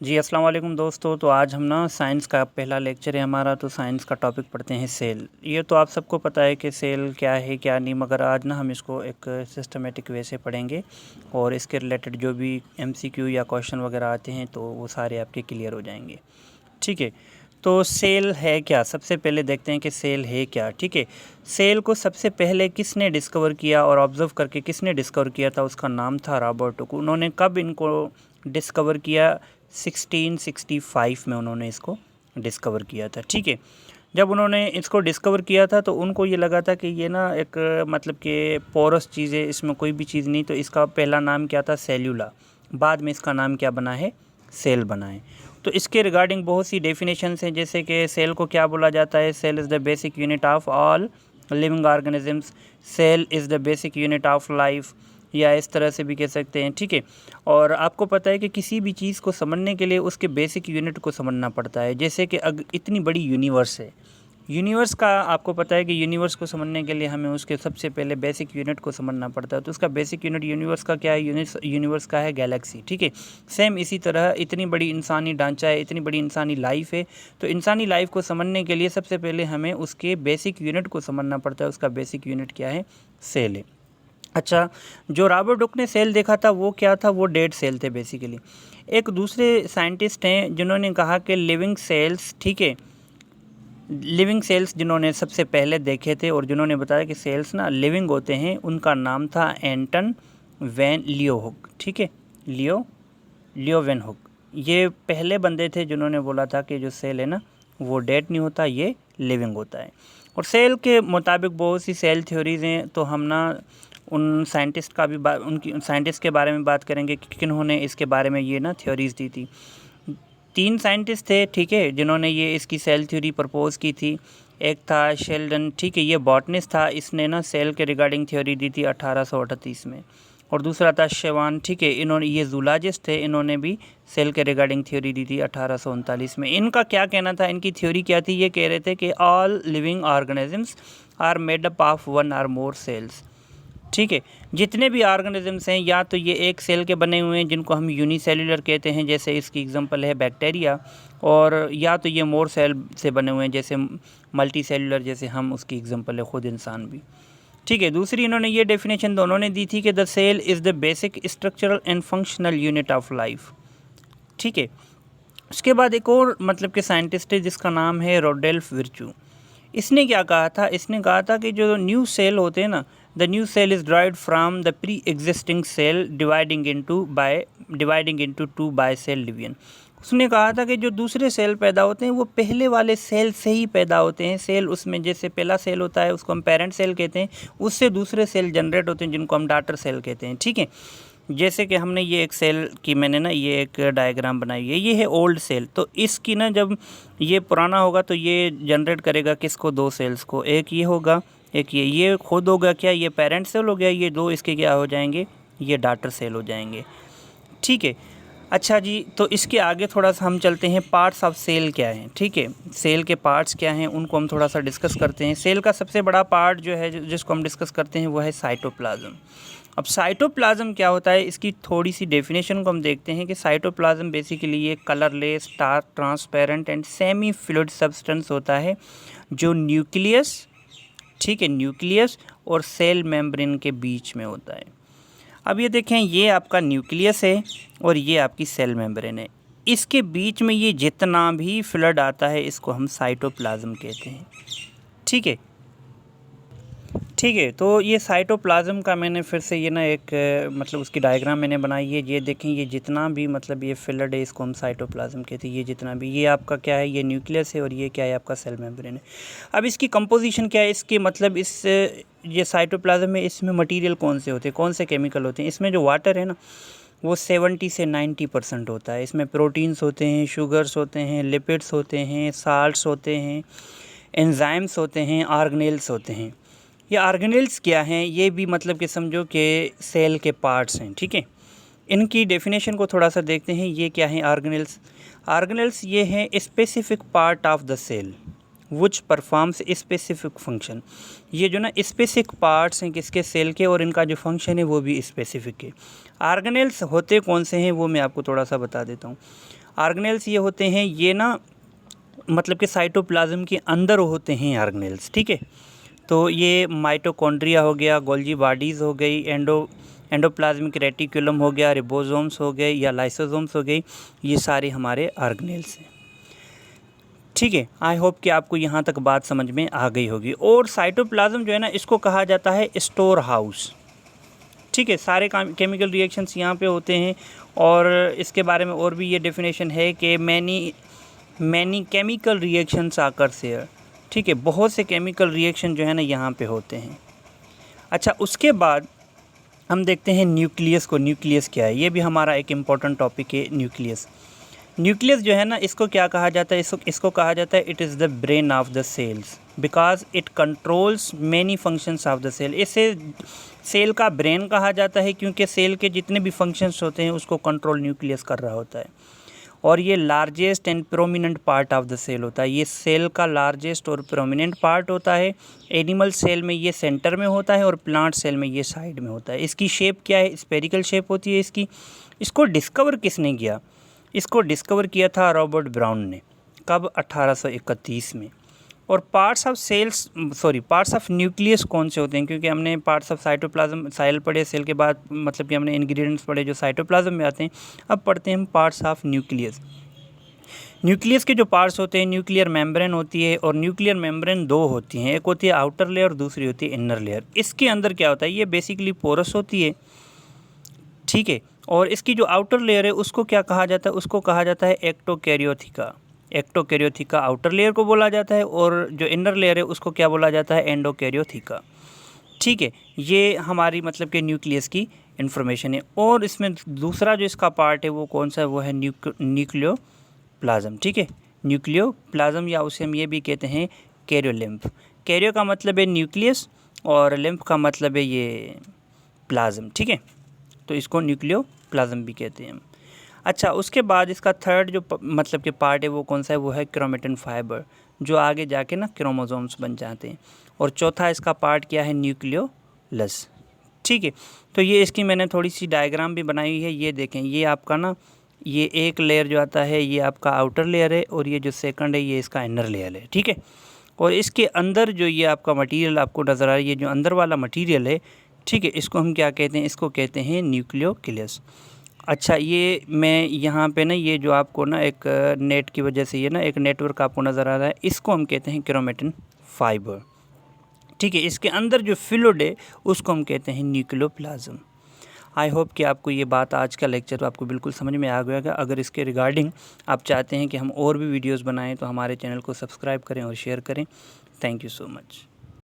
जी अस्सलाम वालेकुम दोस्तों। तो आज हम ना साइंस का पहला लेक्चर है हमारा। तो साइंस का टॉपिक पढ़ते हैं सेल। ये तो आप सबको पता है कि सेल क्या है क्या नहीं, मगर आज ना हम इसको एक सिस्टमेटिक वे से पढ़ेंगे और इसके रिलेटेड जो भी एमसीक्यू या क्वेश्चन वगैरह आते हैं तो वो सारे आपके क्लियर हो जाएंगे। ठीक है, तो सेल है क्या, सबसे पहले देखते हैं कि सेल है क्या। ठीक है, सेल को सबसे पहले किसने डिस्कवर किया और ऑब्ज़र्व करके किसने डिस्कवर किया था, उसका नाम था रॉबर्ट हुक। उन्होंने कब इनको डिस्कवर किया? 1665 में उन्होंने इसको डिस्कवर किया था। ठीक है, जब उन्होंने इसको डिस्कवर किया था तो उनको ये लगा था कि ये ना एक मतलब कि पोरस चीज़ है, इसमें कोई भी चीज़ नहीं। तो इसका पहला नाम क्या था? सेल्यूला। बाद में इसका नाम क्या बना है? सेल बना है। तो इसके रिगार्डिंग बहुत सी डेफिनेशंस हैं, जैसे कि सेल को क्या बोला जाता है? Cell is the basic unit of all living organisms, cell is the basic unit of life, या इस तरह से भी कह सकते हैं। ठीक है, और आपको पता है कि किसी भी चीज़ को समझने के लिए उसके बेसिक यूनिट को समझना पड़ता है। जैसे कि इतनी बड़ी यूनिवर्स है, यूनिवर्स का आपको पता है कि यूनिवर्स को समझने के लिए हमें उसके सबसे पहले बेसिक यूनिट को समझना पड़ता है। तो उसका बेसिक यूनिट यूनिवर्स का क्या है? यूनिवर्स का है गैलेक्सी। ठीक है, सेम इसी तरह इतनी बड़ी इंसानी ढांचा है, इतनी बड़ी इंसानी लाइफ है। तो इंसानी लाइफ को समझने के लिए सबसे पहले हमें उसके बेसिक यूनिट को समझना पड़ता है। उसका बेसिक यूनिट क्या है? सेल है। अच्छा, जो रॉबर्ट हुक ने सेल देखा था वो क्या था? वो डेड सेल थे बेसिकली। एक दूसरे साइंटिस्ट हैं जिन्होंने कहा कि लिविंग सेल्स, ठीक है, लिविंग सेल्स जिन्होंने सबसे पहले देखे थे और जिन्होंने बताया कि सेल्स ना लिविंग होते हैं, उनका नाम था एंटन वैन लियोहुक। ठीक है, लियो वैन हुक। ये पहले बंदे थे जिन्होंने बोला था कि जो सेल है ना वो डेड नहीं होता, ये लिविंग होता है। और सेल के मुताबिक बहुत सी सेल थ्योरीज़ हैं। तो हम ना उन साइंटिस्ट का भी उनकी साइंटिस्ट के बारे में बात करेंगे कि किन्होंने इसके बारे में ये ना थ्योरीज़ दी थी। 3 साइंटिस्ट थे, ठीक है, जिन्होंने ये इसकी सेल थ्योरी प्रपोज़ की थी। एक था शेल्डन, ठीक है, ये बॉटनिस्ट था, इसने ना सेल के रिगार्डिंग थ्योरी दी थी 1838 में। और दूसरा था शेवान, ठीक है, इन्होंने, ये जूलॉजिस्ट थे, इन्होंने भी सेल के रिगार्डिंग थ्योरी दी थी 1839 में। इनका क्या कहना था? इनकी थ्योरी क्या थी? ये कह रहे थे कि all living organisms are made up of 1 और मोर सेल्स। ठीक है, जितने भी ऑर्गेनिजम्स हैं या तो ये एक सेल के बने हुए हैं जिनको हम यूनिसेल्युलर कहते हैं, जैसे इसकी एग्जांपल है बैक्टीरिया, और या तो ये मोर सेल से बने हुए हैं जैसे मल्टी सेल्युलर, जैसे हम उसकी एग्जांपल है खुद इंसान भी। ठीक है, दूसरी इन्होंने ये डेफिनेशन दोनों ने दी थी कि the cell is the basic structural and functional unit of life. ठीक है, उसके बाद एक और मतलब कि साइंटिस्ट है जिसका नाम है रोडोल्फ विर्चू। इसने क्या कहा था? इसने कहा था कि जो न्यू सेल होते हैं ना, the new cell is derived from the pre existing cell dividing into two by cell division. उसने कहा था कि जो दूसरे सेल पैदा होते हैं वो पहले वाले सेल से ही पैदा होते हैं। सेल उसमें जैसे पहला सेल होता है उसको हम पेरेंट सेल कहते हैं, उससे दूसरे सेल जनरेट होते हैं जिनको हम डॉटर सेल कहते हैं। ठीक है, जैसे कि हमने ये एक सेल की मैंने ना ये एक डायग्राम बनाई है, ये है ओल्ड सेल। तो इसकी ना जब ये पुराना होगा तो ये जनरेट करेगा किसको? 2 सेल्स को, एक ये होगा एक ये खुद होगा क्या? ये पेरेंट सेल हो गया, ये 2 इसके क्या हो जाएंगे? ये डॉटर सेल हो जाएंगे। ठीक है, अच्छा जी, तो इसके आगे थोड़ा सा हम चलते हैं, पार्ट्स ऑफ सेल क्या हैं। ठीक है, सेल के पार्ट्स क्या हैं उनको हम थोड़ा सा डिस्कस करते हैं। सेल का सबसे बड़ा पार्ट जो है जिसको हम डिस्कस करते हैं वो है साइटोप्लाज्म। अब साइटोप्लाज्म क्या होता है, इसकी थोड़ी सी डेफिनेशन को हम देखते हैं कि साइटोप्लाज्म बेसिकली ये colourless, dark, transparent and semi fluid substance होता है जो न्यूक्लियस, ठीक है, न्यूक्लियस और सेल मेम्ब्रेन के बीच में होता है। अब ये देखें, ये आपका न्यूक्लियस है और ये आपकी सेल मेम्ब्रेन है। इसके बीच में ये जितना भी फ्लूइड आता है इसको हम साइटोप्लाज्म कहते हैं। ठीक है, ठीक है, तो ये साइटोप्लाज्म का मैंने फिर से ये ना एक मतलब उसकी डायग्राम मैंने बनाई है। ये देखें, ये जितना भी मतलब ये फ्लूइड है इसको हम साइटोप्लाज्म कहते हैं। ये जितना भी, ये आपका क्या है? ये न्यूक्लियस है और ये क्या है? आपका सेल मेम्ब्रेन है। अब इसकी कंपोजिशन क्या है? इसकी मतलब इस ये साइटोप्लाज्म में इसमें मटीरियल कौन से होते हैं, कौन से केमिकल होते हैं? इसमें जो वाटर है ना वो 70 से 90% होता है। इसमें प्रोटीन्स होते हैं, शुगर्स होते हैं, लिपिड्स होते हैं, साल्ट्स होते हैं, एंजाइम्स होते हैं, ऑर्गेनेल्स होते हैं। ये ऑर्गेनेल्स क्या हैं? ये भी मतलब कि समझो कि सेल के पार्ट्स हैं। ठीक है, इनकी डेफिनेशन को थोड़ा सा देखते हैं। ये क्या हैं ऑर्गेनेल्स? ऑर्गेनेल्स ये हैं specific part of the cell which performs specific function. ये जो ना स्पेसिफिक पार्ट्स हैं किसके? सेल के, और इनका जो फंक्शन है वो भी स्पेसिफिक है। ऑर्गेनेल्स होते कौन से हैं वो मैं आपको थोड़ा सा बता देता हूँ। ऑर्गेनेल्स ये होते हैं, ये ना मतलब कि साइटोप्लाज्म के अंदर होते हैं ऑर्गेनेल्स, ठीक है। तो ये माइटोकॉन्ड्रिया हो गया, गोल्गी बॉडीज़ हो गई, एंडोप्लाज्मिक रेटिकुलम हो गया, रिबोसोम्स हो गए या लाइसोसोम्स हो गई, ये सारे हमारे ऑर्गेनेल्स हैं, ठीक है। आई होप कि आपको यहाँ तक बात समझ में आ गई होगी। और साइटोप्लाज्म जो है ना, इसको कहा जाता है स्टोर हाउस, ठीक है। सारे केमिकल रिएक्शंस यहाँ पे होते हैं। और इसके बारे में और भी ये डेफिनेशन है कि मैनी केमिकल रिएक्शंस आकर से, ठीक है, बहुत से केमिकल रिएक्शन जो है ना यहाँ पे होते हैं। अच्छा, उसके बाद हम देखते हैं न्यूक्लियस को। न्यूक्लियस क्या है, ये भी हमारा एक इम्पॉर्टेंट टॉपिक है। न्यूक्लियस जो है ना, इसको क्या कहा जाता है, इसको कहा जाता है it is the brain of the cells because it controls many functions of the cell. इसे सेल का ब्रेन कहा जाता है क्योंकि सेल के जितने भी फंक्शंस होते हैं उसको कंट्रोल न्यूक्लियस कर रहा होता है। और ये largest and prominent part of the cell होता है। ये सेल का लार्जेस्ट और प्रोमिनेंट पार्ट होता है। एनिमल सेल में ये सेंटर में होता है और प्लांट सेल में ये साइड में होता है। इसकी शेप क्या है, स्फेरिकल शेप होती है इसकी। इसको डिस्कवर किसने किया, इसको डिस्कवर किया था रॉबर्ट ब्राउन ने। कब, 1831 में। और पार्ट्स ऑफ न्यूक्लियस कौन से होते हैं, क्योंकि हमने पार्ट्स ऑफ साइटोप्लाज्म साइल पढ़े सेल के बाद, मतलब कि हमने इंग्रेडिएंट्स पढ़े जो साइटोप्लाज्म में आते हैं। अब पढ़ते हैं हम पार्ट्स ऑफ न्यूक्लियस। न्यूक्लियस के जो पार्ट्स होते हैं, न्यूक्लियर मेम्ब्रेन होती है, और न्यूक्लियर मेम्ब्रेन दो होती हैं, एक होती है आउटर लेयर और दूसरी होती है इनर लेयर। इसके अंदर क्या होता है, ये बेसिकली पोरस होती है, ठीक है। और इसकी जो आउटर लेयर है उसको क्या कहा जाता है, उसको कहा जाता है एक्टोकैरियोथिका। एक्टोकैरियोथिका आउटर लेयर को बोला जाता है, और जो इनर लेयर है उसको क्या बोला जाता है, एंडोकैरियोथिका, ठीक है। ये हमारी मतलब कि न्यूक्लियस की इन्फॉर्मेशन है। और इसमें दूसरा जो इसका पार्ट है वो कौन सा है, वो है न्यूक्लियोप्लाज्म, ठीक है। न्यूक्लियोप्लाज्म, या उसे हम ये भी कहते हैं कैरियोलिम्फ। कैरियो का मतलब है न्यूक्लियस और लिम्फ का मतलब है ये प्लाज्म, ठीक है। तो इसको न्यूक्लियोप्लाज्म भी कहते हैं हम। अच्छा, उसके बाद इसका थर्ड जो मतलब कि पार्ट है वो कौन सा है, वो है क्रोमेटिन फाइबर, जो आगे जाके ना क्रोमोसोम्स बन जाते हैं। और चौथा इसका पार्ट क्या है, न्यूक्लियोलस, ठीक है। तो ये इसकी मैंने थोड़ी सी डायग्राम भी बनाई हुई है, ये देखें। ये आपका ना, ये एक लेयर जो आता है ये आपका आउटर लेयर है, और ये जो सेकंड है ये इसका इनर लेयर है, ठीक है। और इसके अंदर जो ये आपका मटीरियल आपको नज़र आ रहा है, ये जो अंदर वाला मटीरियल है, ठीक है, इसको हम क्या कहते हैं, इसको कहते हैं न्यूक्लियोलस। अच्छा, ये मैं यहाँ पे ना, ये जो आपको ना एक नेट की वजह से ये ना एक नेटवर्क आपको नज़र आ रहा है, इसको हम कहते हैं क्रोमेटिन फाइबर, ठीक है। इसके अंदर जो फ्लूइड है उसको हम कहते हैं न्यूक्लियोप्लाज्म। आई होप कि आपको ये बात, आज का लेक्चर आपको बिल्कुल समझ में आ गया। अगर इसके रिगार्डिंग आप चाहते हैं कि हम और भी वीडियोज़ बनाएँ तो हमारे चैनल को सब्सक्राइब करें और शेयर करें। Thank you so much.